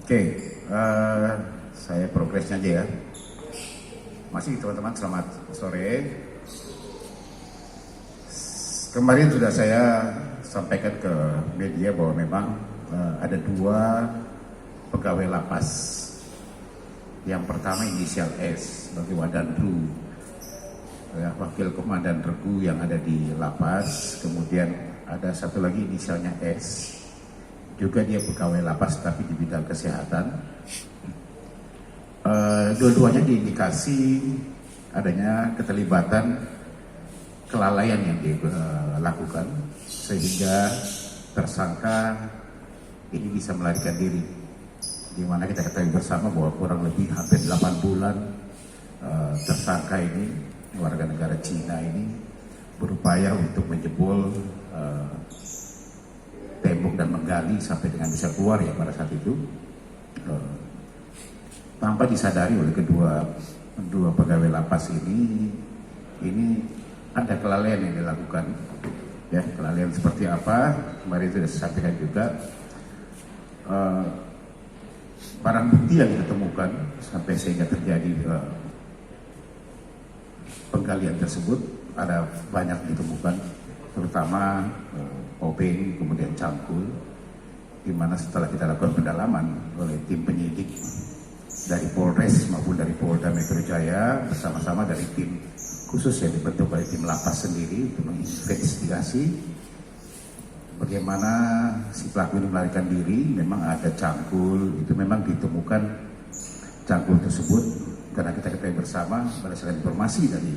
Oke, saya progresnya aja ya. Masih teman-teman, selamat sore. Kemarin sudah saya sampaikan ke media bahwa memang ada dua pegawai lapas. Yang pertama inisial S sebagai Wadanru, wakil komandan regu yang ada di lapas. Kemudian ada satu lagi inisialnya S, juga dia pegawai lapas tapi di bidang kesehatan. Dua-duanya diindikasi adanya keterlibatan kelalaian yang dilakukan sehingga tersangka ini bisa melarikan diri, di mana kita ketahui bersama bahwa kurang lebih hampir 8 bulan tersangka ini, warga negara Cina ini, berupaya untuk menjebol tembok dan menggali sampai dengan bisa keluar ya pada saat itu, tanpa disadari oleh kedua pegawai lapas ini ada kelalaian yang dilakukan. Ya, kelalaian seperti apa kemarin sudah saya sampaikan juga. Barang bukti yang ditemukan sampai sehingga terjadi penggalian tersebut ada banyak ditemukan, terutama obeng, kemudian cangkul, di mana setelah kita lakukan pendalaman oleh tim penyidik dari Polres maupun dari Polda Metro Jaya bersama-sama dari tim khusus yang dibentuk oleh tim lapas sendiri untuk menginvestigasi bagaimana si pelaku ini melarikan diri. Memang ada cangkul, itu memang ditemukan cangkul tersebut karena kita ketahui bersama berdasarkan informasi dari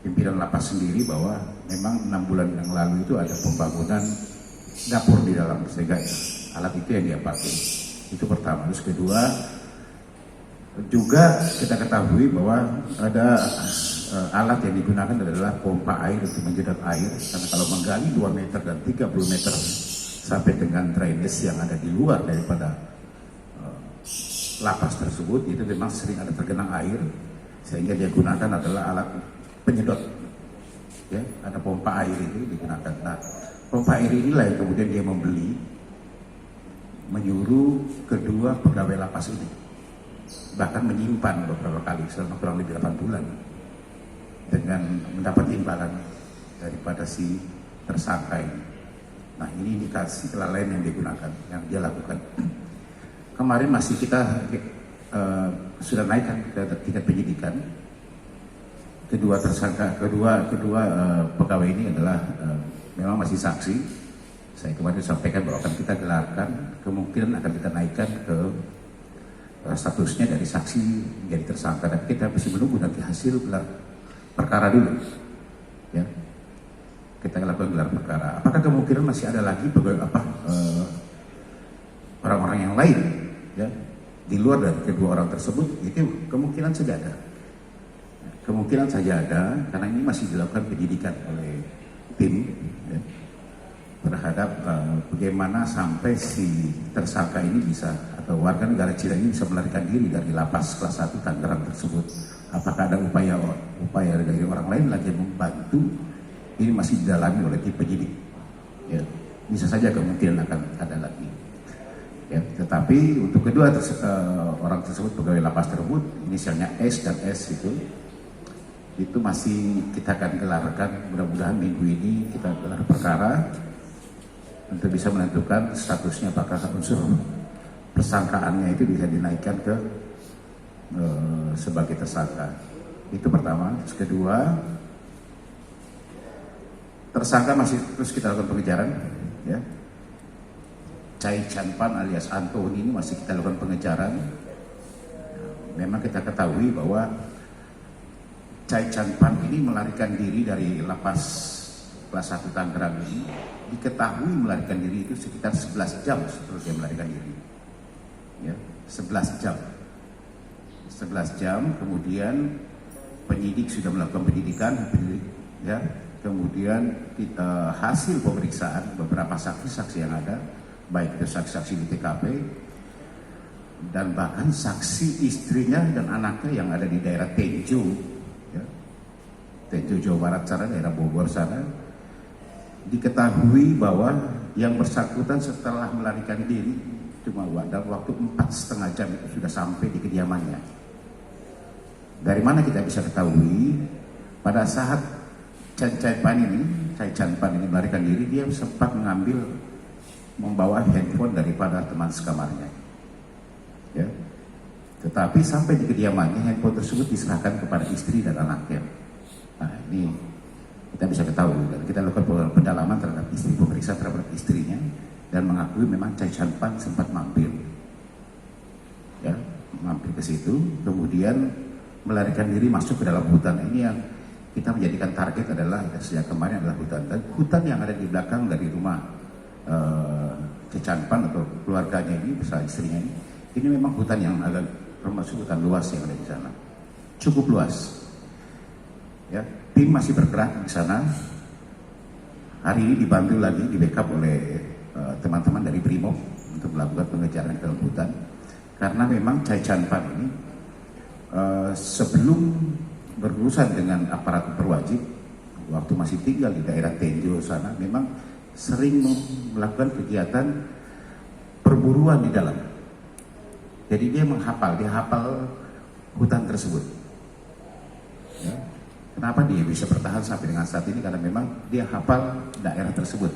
pimpinan lapas sendiri bahwa memang 6 bulan yang lalu itu ada pembangunan dapur di dalam, sehingga alat itu yang dia pakai. Itu pertama. Terus kedua, juga kita ketahui bahwa ada alat yang digunakan adalah pompa air untuk menjedot air, karena kalau menggali 2 meter dan 30 meter sampai dengan drainase yang ada di luar daripada lapas tersebut, itu memang sering ada tergenang air, sehingga dia gunakan adalah alat penyedot. Ya, ada pompa air itu digunakan. Nah, pompa air inilah yang kemudian dia menyuruh kedua pegawai lapas ini, bahkan menyimpan beberapa kali selama kurang lebih 8 bulan dengan mendapat imbalan daripada si tersangka ini. Nah, ini indikasi kelalaian yang digunakan, yang dia lakukan. Kemarin masih kita sudah naikkan ke tingkat penyidikan. Kedua pegawai ini adalah memang masih saksi. Saya kemarin sampaikan bahwa akan kita gelarkan, kemungkinan akan kita naikkan ke statusnya dari saksi menjadi tersangka, dan kita masih menunggu nanti hasil gelar perkara dulu. Ya, kita lakukan gelar perkara. Apakah kemungkinan masih ada lagi orang-orang yang lain, ya, di luar dari kedua orang tersebut? Itu kemungkinan saja ada. Kemungkinan saja ada, karena ini masih dilakukan penyidikan oleh tim, ya, terhadap bagaimana sampai si tersangka ini bisa, atau warga negara Cina ini bisa melarikan diri dari lapas kelas 1 Tangerang tersebut. Apakah ada upaya dari orang lain lagi yang membantu? Ini masih didalami oleh tim penyidik. Ya, bisa saja kemungkinan akan ada lagi. Ya, tetapi untuk kedua orang tersebut, pegawai lapas tersebut, inisialnya S dan S itu masih kita akan gelarkan. Mudah-mudahan minggu ini kita gelar perkara untuk bisa menentukan statusnya, apakah unsur persangkaannya itu bisa dinaikkan ke sebagai tersangka. Itu pertama. Terus kedua, tersangka masih terus kita lakukan pengejaran, ya. Chai Chanpan alias Antoni ini masih kita lakukan pengejaran. Memang kita ketahui bahwa Chai Chanpan ini melarikan diri dari lapas kelas 1 Tangerang ini, diketahui melarikan diri itu sekitar 11 jam setelah dia melarikan diri. Ya, 11 jam. 11 jam kemudian penyidik sudah melakukan penyidikan, ya. Kemudian hasil pemeriksaan beberapa saksi-saksi yang ada, baik itu saksi-saksi di TKP dan bahkan saksi istrinya dan anaknya yang ada di daerah Tenjo, ya. Tenjo Jawa Barat sana, daerah Bogor sana, diketahui bahwa yang bersangkutan setelah melarikan diri cuma dalam waktu 4,5 jam itu sudah sampai di kediamannya. Dari mana kita bisa ketahui pada saat Chai Chan Pan ini melarikan diri, dia sempat membawa handphone daripada teman sekamarnya. Ya. Tetapi sampai di kediamannya, handphone tersebut diserahkan kepada istri dan anaknya. Nah, ini kita bisa ketahui dan kita lakukan pendalaman terhadap istri, pemeriksa terhadap istrinya, dan mengakui memang Chai Chan Pan sempat mampir ke situ, kemudian melarikan diri masuk ke dalam hutan. Ini yang kita menjadikan target adalah sejak kemarin adalah hutan, dan hutan yang ada di belakang dari rumah Chai Chan Pan atau keluarganya ini bersama istrinya ini memang hutan yang agak termasuk hutan luas yang ada di sana, cukup luas. Ya, tim masih bergerak di sana. Hari ini dibantu lagi, di backup oleh teman-teman dari Brimob untuk melakukan pengejaran ke dalam hutan, karena memang Chai Chan Pan ini sebelum berurusan dengan aparat berwajib, waktu masih tinggal di daerah Tenjo sana, memang sering melakukan kegiatan perburuan di dalam. Jadi dia hafal hutan tersebut. Ya. Kenapa dia bisa bertahan sampai dengan saat ini? Karena memang dia hafal daerah tersebut.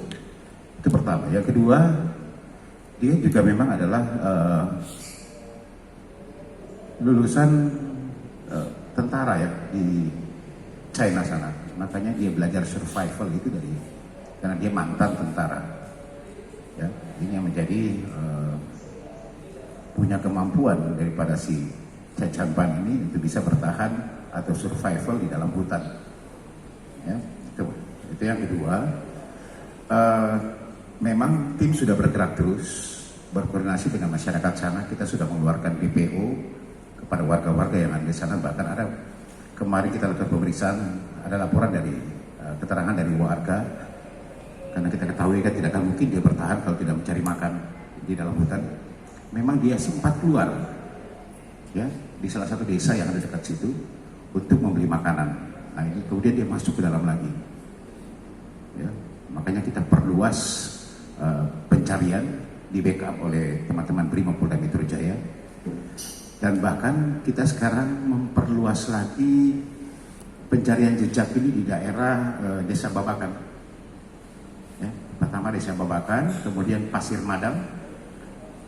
Itu pertama. Yang kedua, dia juga memang adalah lulusan tentara ya di China sana. Makanya dia belajar survival itu karena dia mantan tentara. Ya, ini yang menjadi punya kemampuan daripada si Chai Chan Pan ini untuk bisa bertahan atau survival di dalam hutan. Ya, itu yang kedua. Memang tim sudah bergerak terus, berkoordinasi dengan masyarakat sana. Kita sudah mengeluarkan DPO kepada warga-warga yang ada di sana. Bahkan ada kemarin kita lakukan pemeriksaan, ada laporan dari keterangan dari warga, karena kita ketahui kan tidak akan mungkin dia bertahan kalau tidak mencari makan di dalam hutan. Memang dia sempat keluar ya di salah satu desa yang ada dekat situ untuk membeli makanan. Nah, itu kemudian dia masuk ke dalam lagi. Ya, makanya kita perluas pencarian, di backup oleh teman-teman Brimob Polda Metro Jaya, dan bahkan kita sekarang memperluas lagi pencarian jejak ini di daerah Desa Babakan. Ya, pertama Desa Babakan, kemudian Pasir Madam,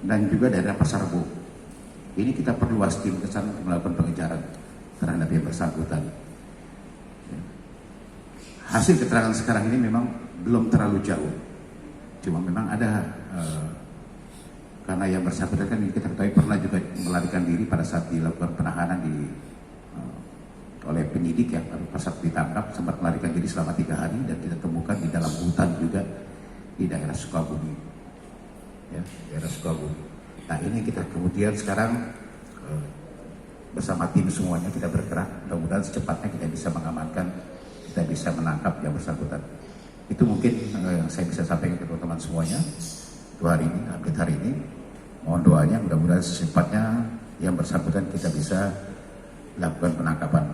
dan juga daerah Pasar Rebo. Ini kita perluas tim ke sana untuk melakukan pengejaran terhadap yang bersangkutan. Ya. Hasil keterangan sekarang ini memang belum terlalu jauh. Cuma memang ada karena yang bersangkutan kan kita ketahui pernah juga melarikan diri pada saat dilakukan penahanan oleh penyidik ya, pada saat ditangkap sempat melarikan diri selama 3 hari dan kita temukan di dalam hutan juga di daerah Sukabumi. Ya, daerah Sukabumi. Nah, ini kita kemudian sekarang bersama tim semuanya kita bergerak, mudah-mudahan secepatnya kita bisa mengamankan, kita bisa menangkap yang bersangkutan. Itu mungkin yang saya bisa sampaikan ke teman-teman semuanya untuk hari ini, update hari ini. Mohon doanya, mudah-mudahan secepatnya yang bersangkutan kita bisa lakukan penangkapan.